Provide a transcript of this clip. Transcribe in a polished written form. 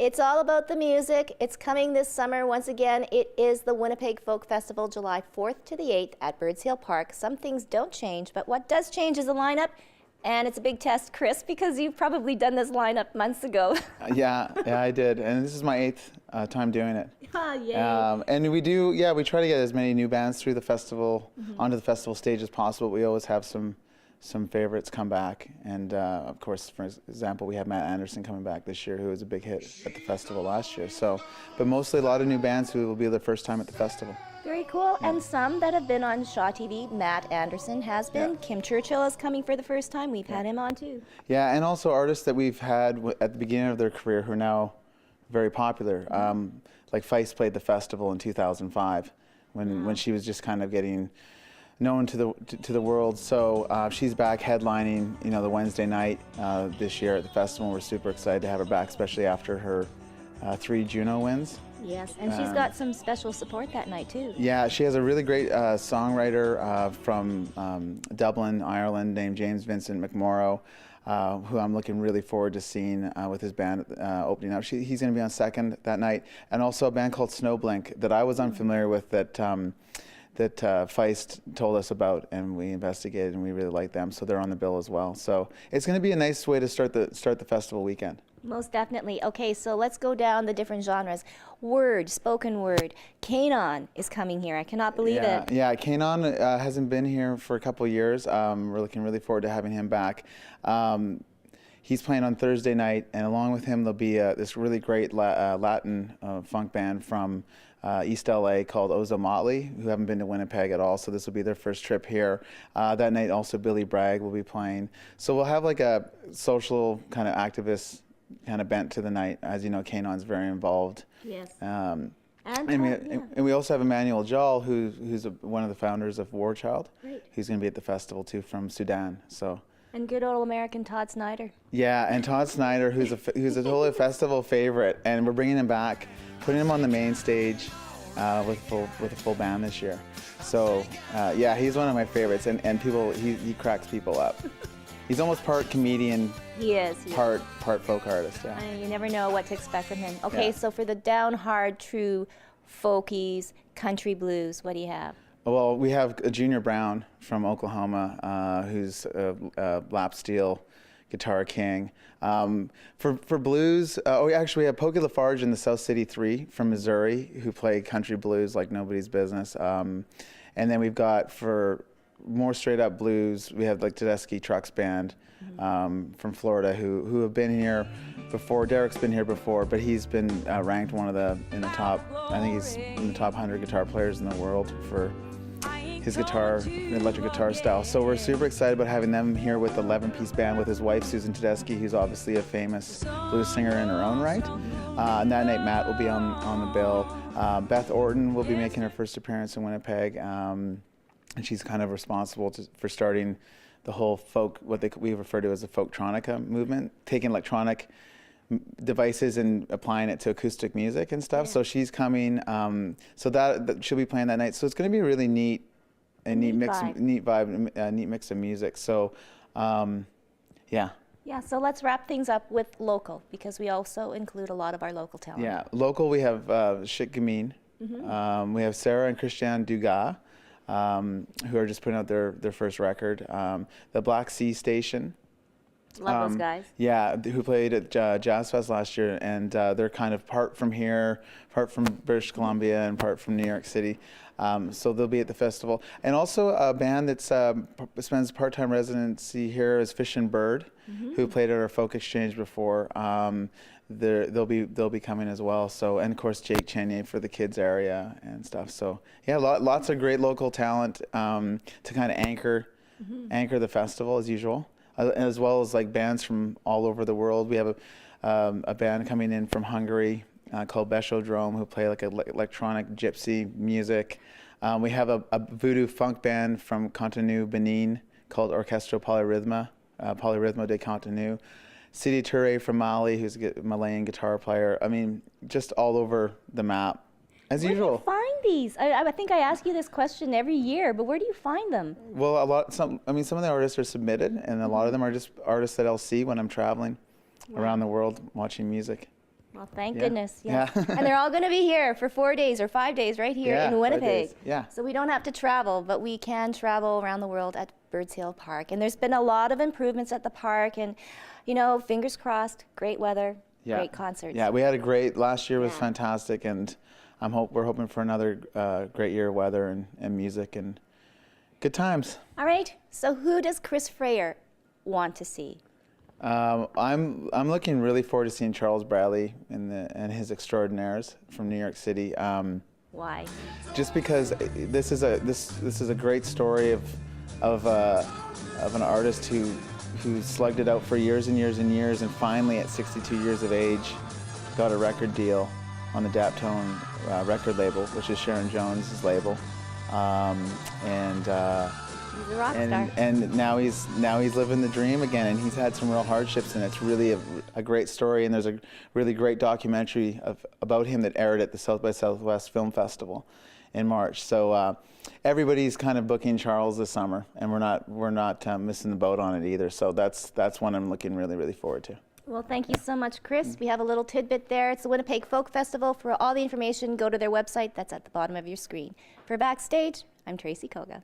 It's all about the music. It's coming this summer. Once again, it is the Winnipeg Folk Festival, July 4th to the 8th at Birds Hill Park. Some things don't change, but what does change is the lineup. And it's a big test, Chris, because you've probably done this lineup months ago. Yeah, I did. And this is my 8th time doing it. Oh, yay. And we try to get as many new bands through the festival, onto the festival stage as possible. We always have some favorites come back. And of course, for example, we have Matt Anderson coming back this year, who was a big hit at the festival last year. So, but mostly a lot of new bands who will be their first time at the festival. Very cool. And some that have been on Shaw TV. Matt Anderson has been. Kim Churchill is coming for the first time. We've had him on too. Yeah, and also artists that we've had at the beginning of their career who are now very popular. Like Feist played the festival in 2005 when she was just kind of getting known to the world. So she's back headlining, the Wednesday night this year at the festival. We're super excited to have her back, especially after her 3 Juno wins. Yes, and she's got some special support that night too. Yeah, she has a really great songwriter from Dublin, Ireland, named James Vincent McMorrow, who I'm looking really forward to seeing with his band opening up. He's going to be on second that night, and also a band called Snowblink that I was unfamiliar with that Feist told us about, and we investigated, and we really like them, so they're on the bill as well. So it's going to be a nice way to start the festival weekend. Most definitely. Okay, so let's go down the different genres. Word, spoken word. Kanon is coming here. I cannot believe it. Yeah, Kanon hasn't been here for a couple of years. We're looking really forward to having him back. He's playing on Thursday night, and along with him there'll be this really great Latin funk band from East LA called Ozo Motley, who haven't been to Winnipeg at all, so this will be their first trip here. That night also Billy Bragg will be playing. So we'll have like a social kind of activist kind of bent to the night. As you know, Kanon's very involved. Yes. And we also have Emmanuel Jal, who's one of the founders of War Child, who's going to be at the festival too, from Sudan. So. And good old American Todd Snyder. Yeah, and Todd Snyder, who's a totally festival favorite, and we're bringing him back, putting him on the main stage with a full band this year. So yeah, he's one of my favorites, and people he cracks people up. He's almost part comedian. He is. Part folk artist. Yeah. You never know what to expect from him. Okay, so for the down hard, true folkies, country blues, what do you have? Well, we have Junior Brown from Oklahoma, who's a lap steel guitar king. For blues, actually we have Pokey Lafarge and the South City Three from Missouri, who play country blues like nobody's business. And then we've got, for more straight up blues, we have like Tedeschi Trucks Band from Florida, who have been here before. Derek's been here before, but he's been ranked in the top, I think he's in the top 100 guitar players in the world for his electric guitar style. So we're super excited about having them here with the 11-piece band with his wife, Susan Tedeschi, who's obviously a famous blues singer in her own right. And that night, Matt will be on the bill. Beth Orton will be making her first appearance in Winnipeg. And she's kind of responsible for starting the whole folk, we refer to as the folktronica movement, taking electronic devices and applying it to acoustic music and stuff. Yeah. So she's coming. So that she'll be playing that night. So it's going to be a really neat mix of music. So yeah. Yeah, so let's wrap things up with local, because we also include a lot of our local talent. Yeah, local, we have Shik Gamin. We have Sarah and Christian Dugas, who are just putting out their first record. The Black Sea Station. Love those guys. Yeah, who played at Jazz Fest last year, and they're kind of part from here, part from British Columbia, and part from New York City. So they'll be at the festival. And also a band that spends part-time residency here is Fish and Bird, who played at our Folk Exchange before. They'll be coming as well. So, and of course Jake Chenier for the kids area and stuff. So yeah, lots of great local talent to kind of anchor the festival as usual, as well as like bands from all over the world. We have a band coming in from Hungary called Beshodrome, who play like electronic gypsy music. We have a voodoo funk band from Cotonou, Benin, called Orchestro Polyrhythmo de Cotonou. Sidi Touré from Mali, who's a Malayan guitar player. I mean, just all over the map, as usual. Where do you find these? I think I ask you this question every year, but where do you find them? Well, some of the artists are submitted, and a lot of them are just artists that I'll see when I'm traveling around the world watching music. Well, thank Yeah. goodness. Yeah. Yeah. And they're all going to be here for 4 days or 5 days right here Yeah, in 5 Winnipeg. days. Yeah. So we don't have to travel, but we can travel around the world at Birds Hill Park. And there's been a lot of improvements at the park. And, you know, fingers crossed, great weather, Yeah. great concerts. Yeah, we had a great, last year was Yeah. fantastic, and we're hoping for another great year of weather and music and good times. All right. So who does Chris Frayer want to see? I'm looking really forward to seeing Charles Bradley and his Extraordinaires from New York City. Why? Just because this is a great story of an artist who slugged it out for years and years and years, and finally at 62 years of age got a record deal on the Daptone record label, which is Sharon Jones' label, He's a rock star. and now he's living the dream again, and he's had some real hardships, and it's really a great story. And there's a really great documentary about him that aired at the South by Southwest Film Festival in March. So everybody's kind of booking Charles this summer, and we're not missing the boat on it either. So that's one I'm looking really forward to. Well, thank you so much, Chris. We have a little tidbit there. It's the Winnipeg Folk Festival. For all the information, go to their website. That's at the bottom of your screen. For Backstage, I'm Tracy Koga.